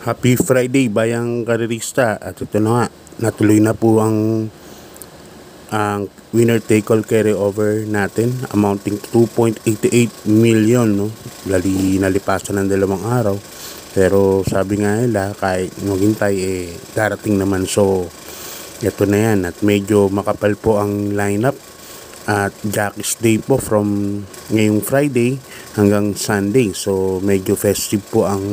Happy Friday bayang karerista, at ito na nga, natuloy na po ang winner take all carry over natin amounting to 2.88 million, no? Nalipasan ng 2 araw, pero sabi nga nila kahit maghintay darating naman. So ito na yan, at medyo makapal po ang lineup at Jackie's Day po from ngayong Friday hanggang Sunday. So medyo festive po ang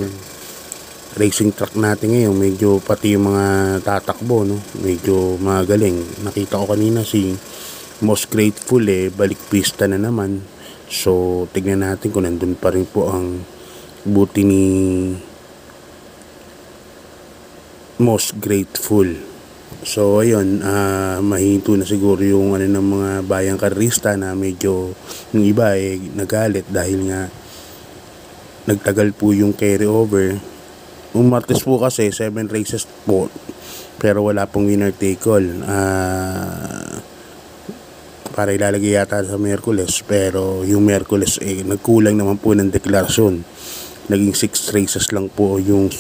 racing track natin ngayon. Medyo pati yung mga tatakbo, no, medyo magaling. Nakita ko kanina si Most Grateful balik pista na naman. So tignan natin kung nandun pa rin po ang buti ni Most Grateful. So ayun, mahinto na siguro yung ng mga bayang karista na medyo yung iba nagalit dahil nga nagtagal po yung carry over. Yung Martes po kasi 7 races po, pero wala pong winner take all. Para ilalagay yata sa Miyerkules, pero yung Miyerkules nagkulang naman po ng deklarasyon. Naging 6 races lang po yung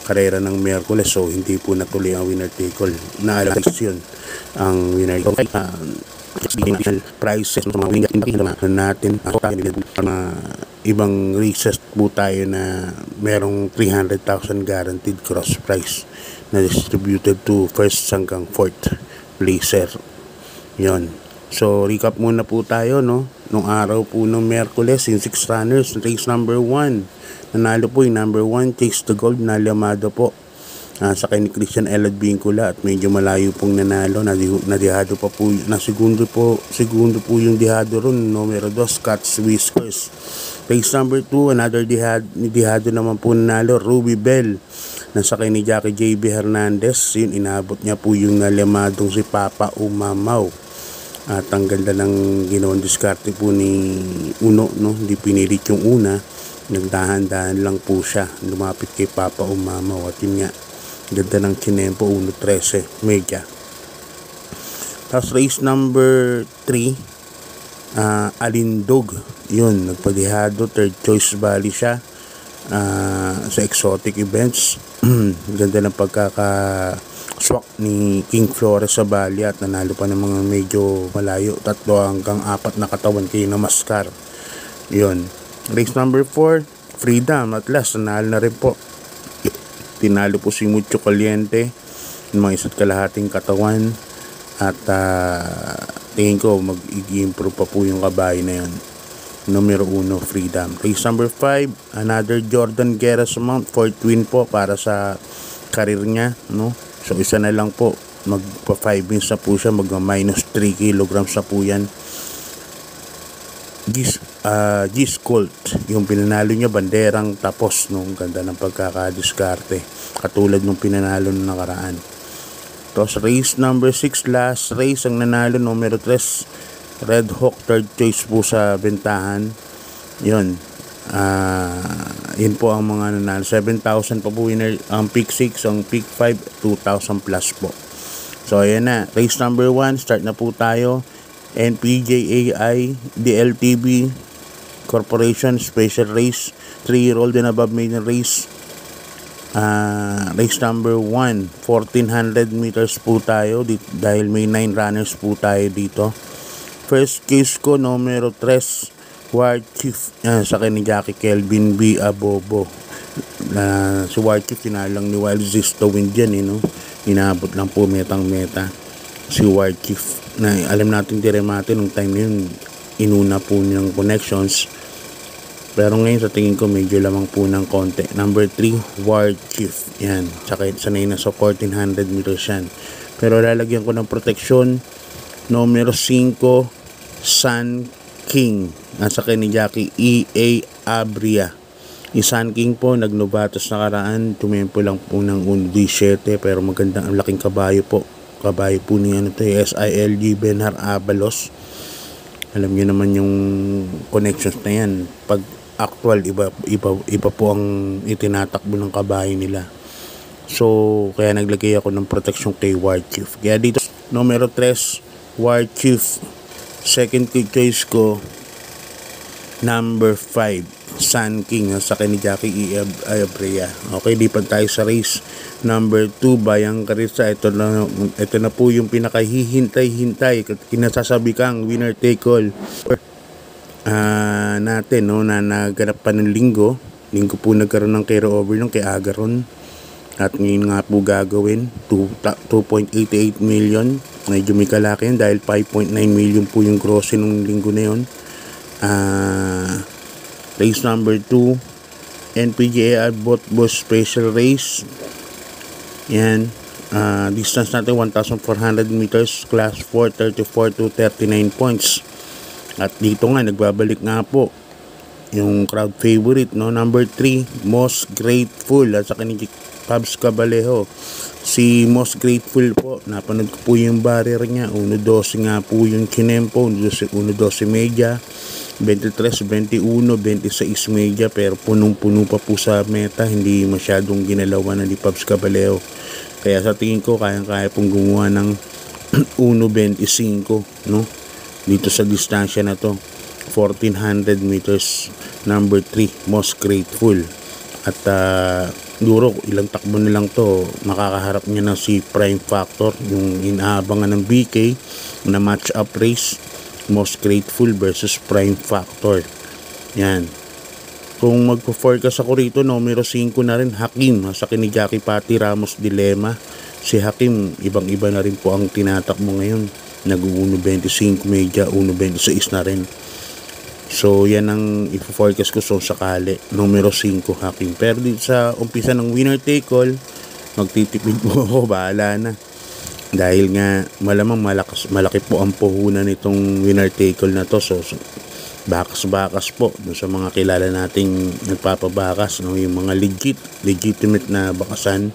karera ng Miyerkules, so hindi po natuloy ang winner take all. Naalala yun ang winner take all. Prices ng mga natin ibang races po tayo na merong 300,000 guaranteed cross price na distributed to first hanggang 4th placer. Yon. So recap muna po tayo, no. Nung araw po ng Miyerkules, yung 6 runners, race number 1, nanalo po yung number 1 Chase the Gold na Llamado po, sa kay ni Christian Elad Vincula, at medyo malayo pong nanalo. Nadihado pa po na segundo po yung dihado ron, numero 2 Scott's Whiskers. Race number 2, another dihado naman po nanalo, Ruby Bell, nasa kay ni Jackie JB Hernandez. Yun, inabot niya po yung nalamadong si Papa Umamaw. At ang ganda ng ginawang diskarte po ni Uno, no? Hindi pinilit yung una, nagdahan-dahan lang po siya, lumapit kay Papa Umamaw, at yun nga, ganda ng chinempo, 1.13 media. Tapos race number 3, Alindog, yun, nagpadihado, third choice bali siya sa exotic events. Ganda ng pagkaka-swak ni King Flores sa bali, at nanalo pa ng mga medyo malayo, 3 hanggang 4 na katawan kay Namaskar. Yun. Race number 4, Freedom, at last nanalo na rin po. Tinalo po si Mucho Caliente ng mga 1.5 katawan, at tingin ko mag-i-improve pa po yung kabayo na yun. Numero 1, Freedom. Race number 5, another Jordan Guerras Mount, 4th win po para sa career niya, no? So isa na lang po, magpa 5 wins na po siya, mag-minus 3 kilograms na po yan. Gis Colt, yung pinanalo niya, banderang tapos, no? Ganda ng pagkakadiskarte, katulad nung pinanalo nung nakaraan. Tapos race number 6, last race, ang nanalo numero 3 Red Hawk, third choice po sa bentahan. Yun, yun po ang mga nanalo. 7,000 pa po winner ang pick 6, ang pick 5 2,000 plus po. So ayan na, race number 1, start na po tayo. NPJAI DLTV Corporation Special Race, 3-year-old and above maiden race. Race number 1, 1,400 meters po tayo dahil may 9 runners po tayo dito. First case ko, numero 3 War Chief, sa kay ni Jackie Kelvin B. Abobo. Si War Chief tinalang ni Wild Zest to win dyan, no? Inabot lang po metang meta si War Chief, na alam natin diremate nung time yun, inuna po niyang connections, pero ngayon sa tingin ko medyo lamang po ng konti. Number 3 War Chief, yan, tsaka sanay na sa 1,400 meters yan, pero lalagyan ko ng protection. Numero 5 Sun King, nasa kay ni Jackie E.A. Abria. Yung Sun King po, nagnobatos na karaan, tumempo lang po ng 1.17, pero magandang, ang laking kabayo po ni SILG Benhar Abalos. Alam niyo naman yung connections na yan, pag actual, iba po ang itinatakbo ng kabayo nila. So kaya naglagay ako ng protection kay War Chief. Kaya dito numero 3 War Chief, second choice ko number 5 Sun King sa ni Jackie E. Abrea. Okay, lipat tayo sa race number 2, Bayang Karissa. Ito na po yung pinakahihintay-hintay, kinasasabi kang winner take all natin, no, na naganap pa ng linggo po nagkaroon ng carry over nung kay Agaron, at ngayon nga po gagawin 2.88 million. Medyo may kalaki yan dahil 5.9 million po yung gross nung linggo na yun. Race number 2, NPGA Bot Boss Special Race. Yan. Distance natin 1,400 meters, class 4, 34 to 39 points. At dito nga, nagbabalik nga po yung crowd favorite, no? Number 3, Most Grateful at sa ni Pabs Cabalejo. Si Most Grateful po, napanood ko po yung barrier niya. 1.12 nga po yung chinempo, 1.12 media, 23, 21, 26 media, pero punong-puno pa po sa meta. Hindi masyadong ginalawan na ni Pabs Cabalejo. Kaya sa tingin ko, kayang-kaya pong gumawa ng 1.25, no? Dito sa distansya na to, 1,400 meters. Number 3, Most Grateful. At duro, ilang takbo na lang to, makakaharap niya na si Prime Factor, yung inaabangan ng BK na match-up race. Most Grateful versus Prime Factor. Yan. Kung magpo-forecast ako rito, numero 5 na rin, Hakim. Sa ni Jackie Pati Ramos Dilema. Si Hakim, ibang-iba na rin po ang tinatakbo ngayon. Nag-1.25 media, 1.26 na rin. So, yan ang ipo-forecast ko. So, sakali, numero 5, Hakim. Pero dito sa umpisa ng winner take all, magtitipid po ako, bahala na. Dahil nga, malamang malaki po ang puhunan nitong winner take all na to. So bakas-bakas po dun sa mga kilala nating nagpapabakas, no? Yung mga legitimate na bakasan,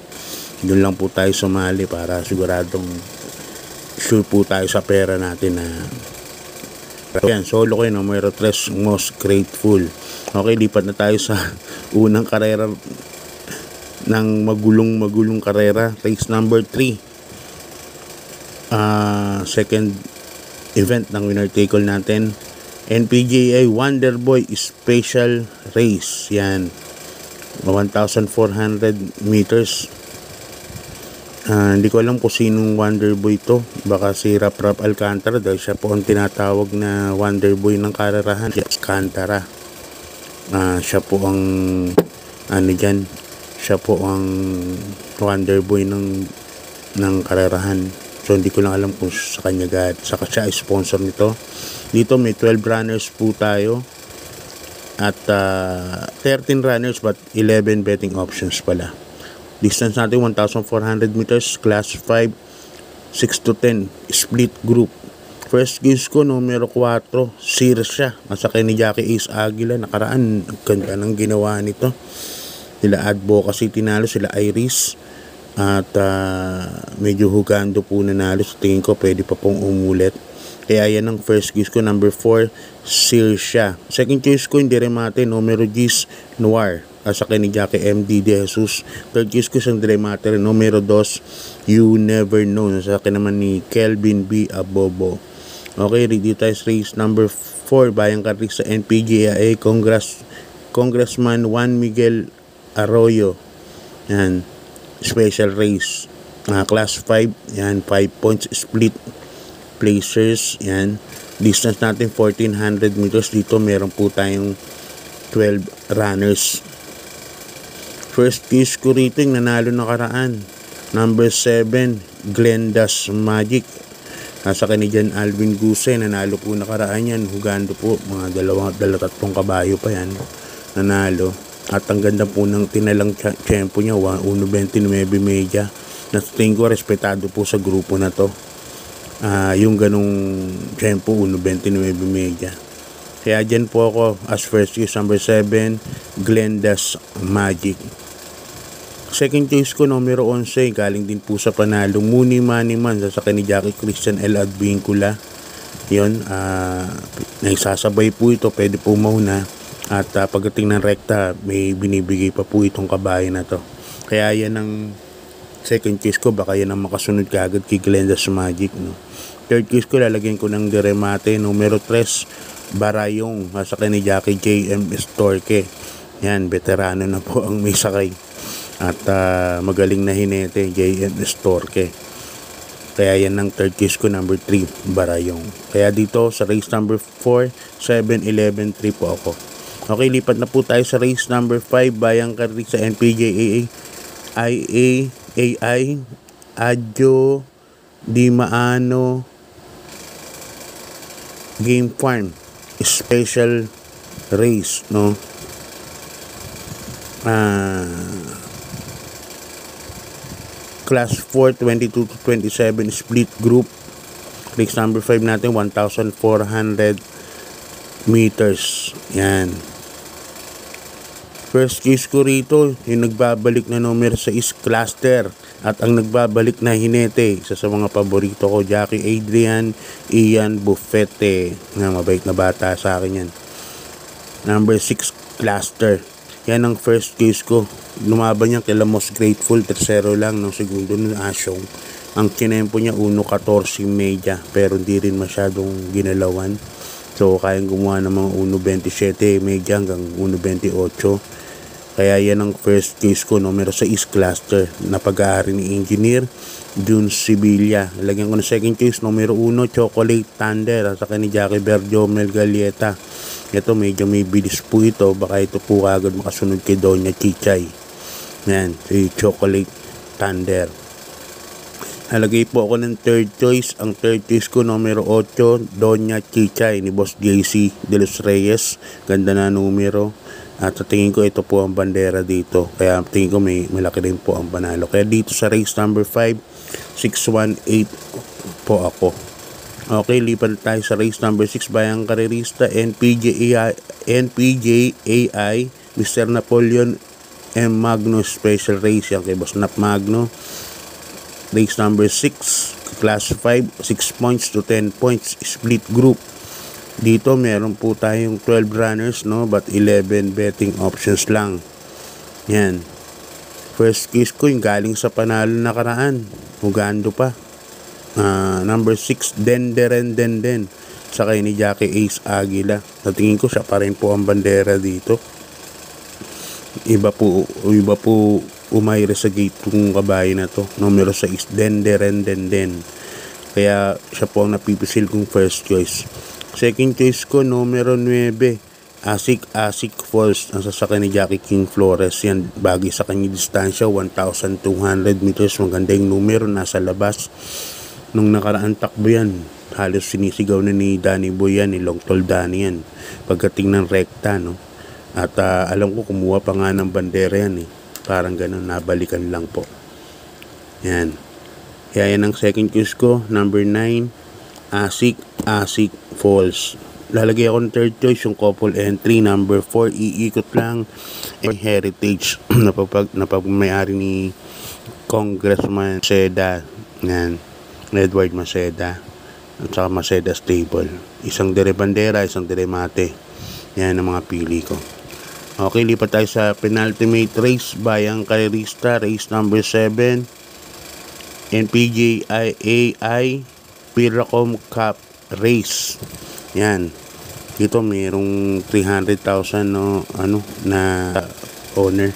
doon lang po tayo sumali para siguradong sure po tayo sa pera natin na yan. Solo ko yun, numero 3, Most Grateful. Okay, lipat na tayo sa unang karera ng magulong karera, race number 3, second event ng winner take all natin, NPGA Wonderboy Special Race. Yan, 1,400 meters. Hindi ko alam kung sinong Wonderboy to. Baka si Rap Alcantara, dahil siya po ang tinatawag na Wonderboy ng karerahan. Alcantara. Siya po ang dyan. Siya po ang Wonderboy ng karerahan. So hindi ko lang alam kung sa kanya saka siya ay sponsor nito. Dito may 12 runners po tayo at 13 runners but 11 betting options pala. Distance natin 1,400 meters, class 5, 6 to 10 split group. First games ko numero 4, Sirsha. Masakay ni Jackie Ace Aguila. Nakaraan, ganda ng ginawa nito. Sila Advocacy tinalo, sila Iris. At medyo hugando po nanalo. So tingin ko pwede pa pong umulit. Kaya yan ang first choice ko, number 4, Sirsha. Second choice ko, hindi remate, numero 10, Noir. Sa ni Jackie MD De Jesus. Third choice ko, isang remate, numero 2, You Never Know. Sa akin naman ni Kelvin B. Abobo. Okay, ready tayo sa race number 4, Bayang Karissa NPGA Congressman Juan Miguel Arroyo. Yan, special race. Class 5, yan, 5 points split placers. Yan, distance natin 1,400 meters. Dito meron po tayong 12 runners. First case ko rito yung nanalo na karaan, number 7, Glenda's Magic. Nasa kanidyan Alvin Guse, nanalo po nakaraan yan. Hugando po, mga tatlong kabayo pa yan nanalo. At ang ganda po ng tinalang tempo niya, 1.29 media. Natingin ko respetado po sa grupo na to. Yung ganong tempo, 1.29 media. Kaya dyan po ako as first choice, number 7, Glenda's Magic. Second choice ko, numero 11, galing din po sa panalo, Muni Money Man, sa ni Jackie Christian L. Advincula. Yun, naisasabay po ito, pwede po mauna. At pagdating ng rekta, may binibigay pa po itong kabayo na to. Kaya yan ang second choice ko, baka yan ang makasunod kagad kay Glenda's Magic, no? Third choice ko, lalagyan ko ng deremate, numero 3, Barayong, sasakyan ni Jackie J.M. Estorque. Yan, veterano na po ang may sakay. At magaling na hinete, J.M. Estorque. Kaya yan ang third case ko, number 3, Barayong. Kaya dito sa race number 4, 7, 11, 3 po ako. Okay, lipat na po tayo sa race number 5, Bayang Karri sa NPJAA AI Adjo Di Maano Game Farm Special Race, no? Class 4, 22 to 27 split group. Race number 5 natin, 1,400 meters. Yan. First case ko rito, yung nagbabalik na numero 6, cluster. At ang nagbabalik na hinete, isa sa mga paborito ko, Jackie Adrian Ian Buffete. Mabait na bata sa akin yan. Number 6, cluster. Yan ang first case ko. Lumaban niya kila Most Grateful, tercero lang ng segundo ng Asyong. Ang kinempo niya 1.14 media, pero hindi rin masyadong ginalawan. So kayang gumawa ng mga 1.27 media hanggang 1.28. Kaya yan ang first case ko, numero 6, cluster, na pag-aari ni Engineer June Sibilia. Lagyan ko na second case, numero 1, Chocolate Thunder, at saka ni Jackie Berjo Melgalieta. Ito medyo may bilis po ito, baka ito po agad makasunod kay Doña Chichay. Yan, si Chocolate Thunder. Nalagay po ako ng third choice. Ang third choice ko, numero 8, Doña Chichay ni Boss JC de los Reyes. Ganda na numero. At sa tingin ko, ito po ang bandera dito. Kaya tingin ko may malaki rin po ang panalo. Kaya dito sa race number 5, 618 po ako. Okay, lipat tayo sa race number 6, Bayang Karerista, NPJAI, Mr. Napoleon M. Magno Special Race. Yan kay Boss Nap Magno. Race number 6, class 5, 6 points to 10 points, split group. Dito meron po tayong 12 runners, no, but 11 betting options lang. Yan. First case ko yung galing sa panalo nakaraan, Ugando pa. Number 6, Denderen Denden, sakay ni Jackie Ace Aguila. Natingin ko siya pa rin po ang bandera dito. Iba po umayre sa gate kung kabayo na to. Numero 6, Denderen Denden. Kaya siya po ang napipisil kong first choice. Second choice ko, numero 9, Asik Falls, ang sasakay ni Jackie King Flores. Yan, bagay sa kanya distansya, 1,200 meters. Maganda yung numero, nasa labas. Nung nakaraan takbo yan, halos sinisigaw na ni Danny Boy yan, ni Long Tol Danny yan, pagdating ng rekta, no? At alam ko, kumuha pa nga ng bandera yan, eh. Parang ganun, nabalikan lang po. Yan. Kaya yan ang second choice ko, number 9, Asik Falls. Lalagay ako ng third choice, yung couple entry, number 4, iikot lang, Heritage, na pagmayari ni Congressman Seda. Yan. Edward Maceda at saka Maceda Stable. Isang dire bandera, isang dire mate. Yan ang mga pili ko. Okay, lipat tayo sa penultimate race, Bayang Karerista, race number 7, NPJAI Piracom Cup Race. Yan. Dito mayroong 300,000 no, na owner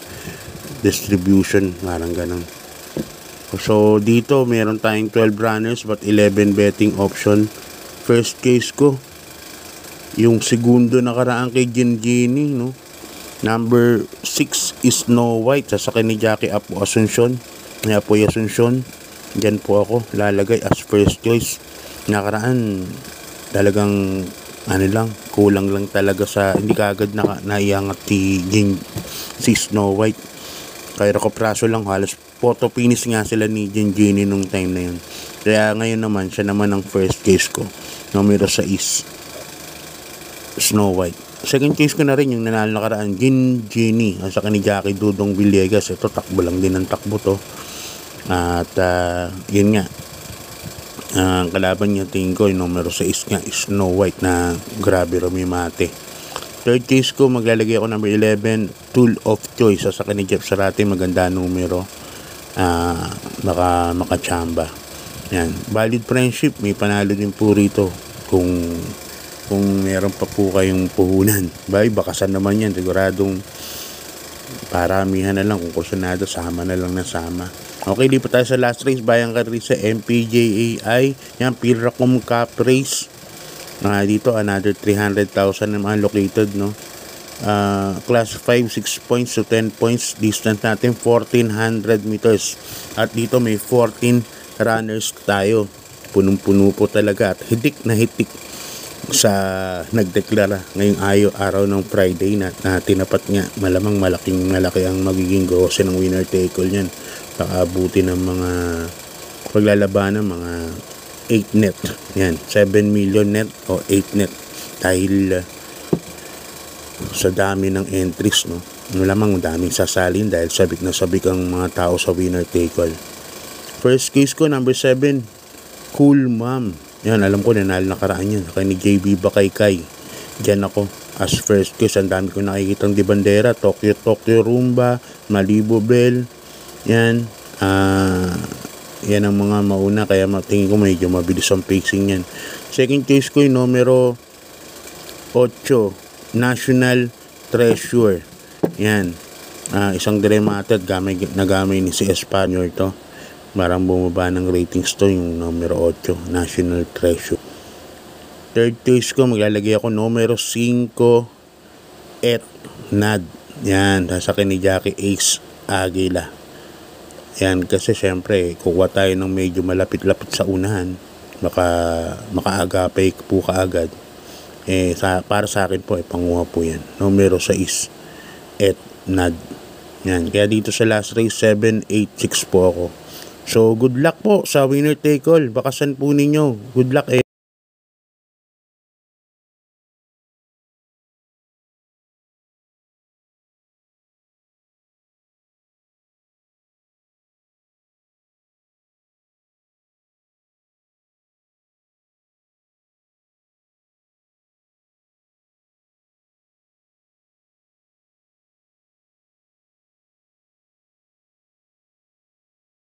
distribution, parang ganun. So dito meron tayong 12 runners but 11 betting option. First case ko yung segundo nakaraan kay Gini, no? Number 6 is Snow White, sasakay ni Jackie Apo Asuncion. Diyan po ako lalagay as first choice. Nakaraan talagang kulang lang talaga sa hindi kaagad naiangat si Snow White. Kaya Rakopraso lang, halos photo finish nga sila ni Gini nung time na yun. Kaya ngayon naman, siya naman ang first case ko. Numero 6, Snow White. Second case ko na rin yung nanalo nakaraan, Gini. Ang sa ni Jackie Dudong Villegas. Ito, takbo lang din ang takbo to. At yun nga. Ang kalaban niya, tingin ko, yung numero 6 nga, Snow White na grabe rumimate. Third case ko, maglalagay ako number 11, Tool of Choice. Sa ni Jeff Sarate, maganda numero. Baka makachamba. Yan. Valid Friendship, may panalo din po rito. Kung kung meron pa po kayong puhunan. Bakasan naman yan, siguradong paramihan na lang, kung kusyonado, sama na lang na sama. Okay, lipat tayo sa last race, Bayang Kari sa MPJAI. Yan, Pilracom Cup race. Dito, another 300,000 naman allocated, no? Class 5, 6 points to 10 points. Distance natin, 1,400 meters. At dito, may 14 runners tayo. Punong-puno po talaga at hitik na hitik sa nagdeklara ngayong araw ng Friday na tinapat nga. Malamang malaki ang magiging gross ng winner take all niyan. Pakaabuti ng mga paglalabanan, mga 8 net. Yan, 7 million net o 8 net dahil sa dami ng entries, no. Malamang daming sasalin dahil sabik na sabik ang mga tao sa winner take all. First case ko, number 7, Cool Mom. Yan, alam ko nanalo nakaraan yan. Kaya ni JB Bakaykay. Diyan ako as first case. Ang dami ko nakikitang di bandera. Tokyo Rumba, Malibu Bell. Yan. Yan ang mga mauna. Kaya tingin ko medyo mabilis ang pacing yan. Second case ko yung numero 8, National Treasure. Yan. Isang dramated. Nagamay ni si Espanyol to. Marang bumaba ng ratings to yung numero 8, National Treasure. Third case ko, maglalagay ako numero 5, Nad. Yan, sasakin ni Jackie Ace Aguila. Yan, kasi syempre, kukuha tayo ng medyo malapit-lapit sa unahan. Makaagapay po kaagad. Para sa akin po, panguha po yan. Numero 6, Nad. Yan, kaya dito sa last race, 7, 8, 6 po ako. So, good luck po sa winner take all. Bakasan po ninyo. Good luck,